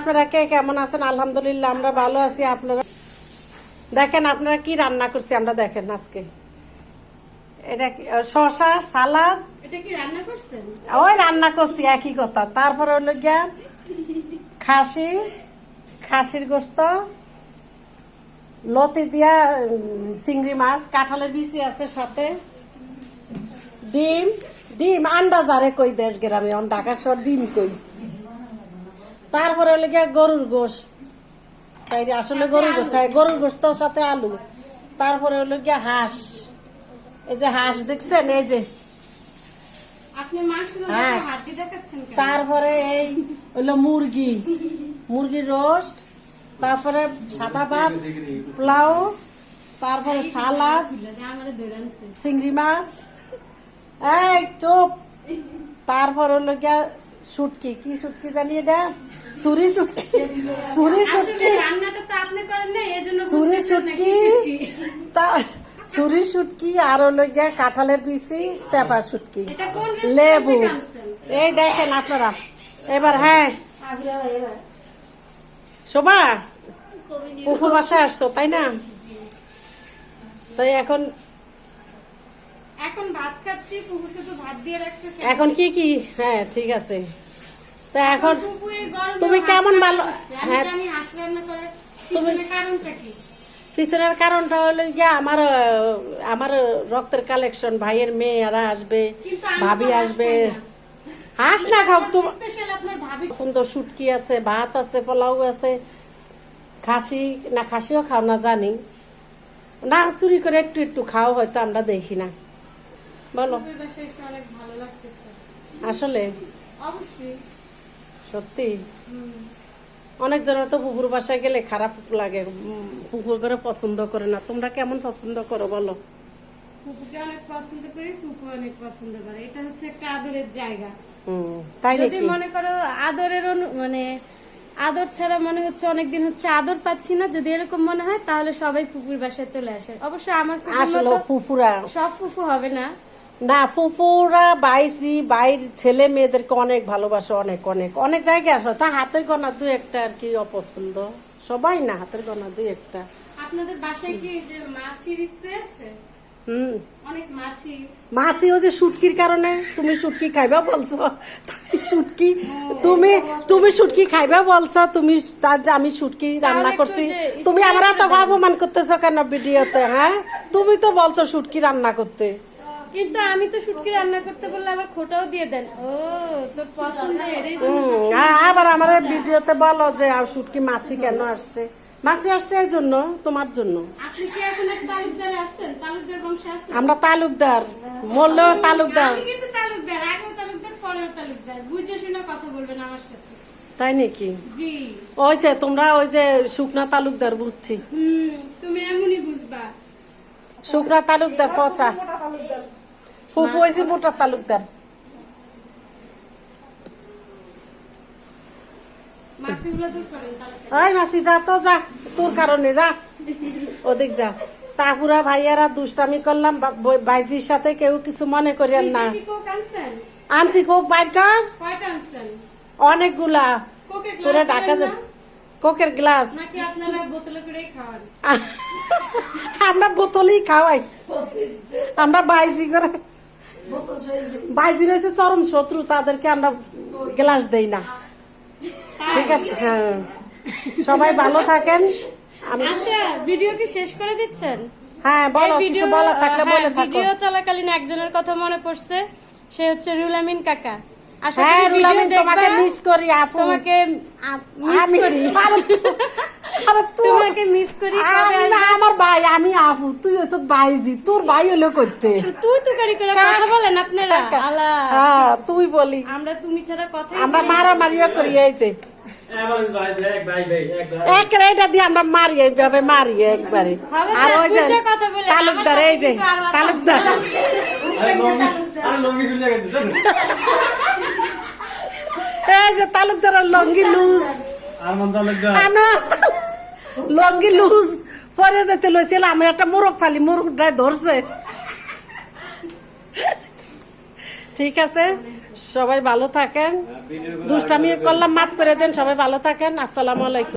আপনারা কে কেমন আছেন? আলহামদুলিল্লাহ আমরা ভালো আছি। আপনারা দেখেন আপনারা কি রান্না করছি আমরা, দেখেন আজকে এটা শসা সালাদ, এটা কি রান্না করছেন? ওই রান্না করছি একই কথা। তারপরে হলো গিয়া খাসির গোস্ত, লতি দিয়া চিংড়ি মাছ, কাঁঠালের বিচি আছে সাথে, ডিম আন্ডা যারে কই দেশ গ্রামে, ঢাকা শহর ডিম কই। তারপরে হলো গিয়া গরুর গোশ, তাই আসলে গরুর গোশ, হ্যাঁ গরুর গোস্ত সাথে আলু। তারপরে হলো গিয়া হাঁস, এই যে হাঁস দেখছেন, এই যে হাঁস। তারপরে এই হলো মুরগির রোস্ট, তারপরে সাদা ভাত, পোলাও, তারপরে সালাদ, চিংড়ি মাছ, এই চুপ। তারপর হলো গিয়া শুটকি, কি শুটকি জানি এটা, সুরি শুটকি, আর হলো গিয়া কাঁঠালের বিচি, চেপা শুটকি, লেবু। এই দেখেন আপনারা এবার। হ্যাঁ শোভা, উপবাসে আসছো তাই না? তাই এখন ভাত খাচ্ছি, ফুফুকে তো ভাত দিয়ে রাখছে। এখন কি হ্যাঁ ঠিক আছে। তা এখন তুমি কেমন ভালো? হ্যাঁ পিছনের কারণটা হলো গিয়া আমার রক্তের কালেকশন, ভাইয়ের মেয়েরা আসবে, ভাবি আসবে। হাঁস না খাও তো, সুন্দর শুটকি আছে, ভাত আছে, পোলাও আছে, খাসিও খাও না জানি না, চুরি করে একটু খাও, হয়তো আমরা দেখি না। বলো আসলে সত্যি অনেক জন তো পুকুর বাসায় গেলে খারাপ লাগে, পুকুর করে পছন্দ করে না। তোমরা কেমন পছন্দ করো বলো? ফুপুকে অনেক পছন্দ করি, ফুপু অনেক পছন্দ করে। এটা হচ্ছে একটা আদরের জায়গা। তাই যদি মনে করো আদরের মানে আদর ছাড়া মনে হচ্ছে অনেকদিন হচ্ছে আদর পাচ্ছি না, যদি এরকম মনে হয় তাহলে সবাই ফুপুর বাসায় চলে আসে। অবশ্য আমার ফুফুরা সব ফুফু হবে না, ফুফুরা বাইর ছেলে মেয়েদেরকে অনেক ভালোবাসে, অনেক অনেক অনেক জায়গায় আসবে। তা হাতের গোনা দুই একটা আর কি অপছন্দ, সবাই না, হাতের গোনা দুই একটা। আপনাদের বাসায় কি যে মাছি রিস্পে আছে? মাছি ও যে শুটকির কারণে, তুমি শুটকি খাইবা বলছো, তুমি শুটকি খাইবা বলছো, তুমি আমি শুটকি রান্না করছি, তুমি আমার এত অপমান করতেছো কেন ভিডিওতে? হ্যাঁ তুমি তো বলছো শুটকি রান্না করতে, কিন্তু আমি তো শুটকি রান্না করতে বললে আবার খোটাও দিয়ে দেন। ও তোর পছন্দের, আবার আমার ভিডিওতে বলো যে শুটকি মাছি কেন আসছে, মাছি আসছে এই জন্য, তোমার জন্য। আপনি কি এখন তালুকদার আছেন? তালুকদার বংশে আছেন? আমরা তালুকদার, মরলেও তালুকদার। আমি কিন্তু তালুকদার, আগেও তালুকদার, পরেও তালুকদার। বুঝে শুনে কথা বলবেন আমার সাথে। তাই নাকি? জি। ওই যে তোমরা ওই যে শুকনা তালুকদার, বুঝছি। তুমি এমনই বুঝবা। শুকনা তালুকদার পচা, ফুফু হয়েছে মোটা তালুকদার। মাসি যা তো যা, তোর কারণে যা, ওদিক যা। তারপরে ভাইয়ারা দুষ্টামি করলাম বাইজির সাথে, কেউ কিছু মনে করেন না। আনছি কোক বাইর কর, অনেকগুলা। তোরা ঢাকা যা, কোকের গ্লাস আমরা বোতলই খাওয়াই, আমরা বাইজি করে, বাইজি রয়েছে চরম শত্রু, তাদেরকে আমরা গ্লাস দেই না। ঠিক আছে, হ্যাঁ সবাই ভালো থাকেন। আচ্ছা ভিডিও কি শেষ করে দিচ্ছেন? হ্যাঁ বলো, কিছু বলা থাকলে বলে থাকো। ভিডিও চলাকালীন একজনের কথা মনে পড়ছে, সে হচ্ছে রুল আমিন কাকা। হ্যাঁ রুল আমিন, তোমাকে মিস করি আপু, তোমাকে মিস করি, তোমাকে মিস করি। আমার ভাই, আমি আপু, তুই হচ্ছে ভাইজি, তোর ভাই হলো করতে তুই তুকারি করে কথা বলেন আপনারা। হ্যাঁ তুই বলি, আমরা তুমি ছাড়া কথা, আমরা মারামারিও করি। এই যে এটা দিয়ে আমরা মারি, এইভাবে মারি একবারে। আর ওই যে তালুকদার, এই যে তালুকদার, এই যে তালুকদারের লঙ্গি লুজ পরে যেতে লইছিল, আমি একটা মোরগ ফালি, মোরগটাই ধরছে। ঠিক আছে, সবাই ভালো থাকেন। দুষ্টামি করলাম, মাফ করে দেন। সবাই ভালো থাকেন। আসসালামু আলাইকুম।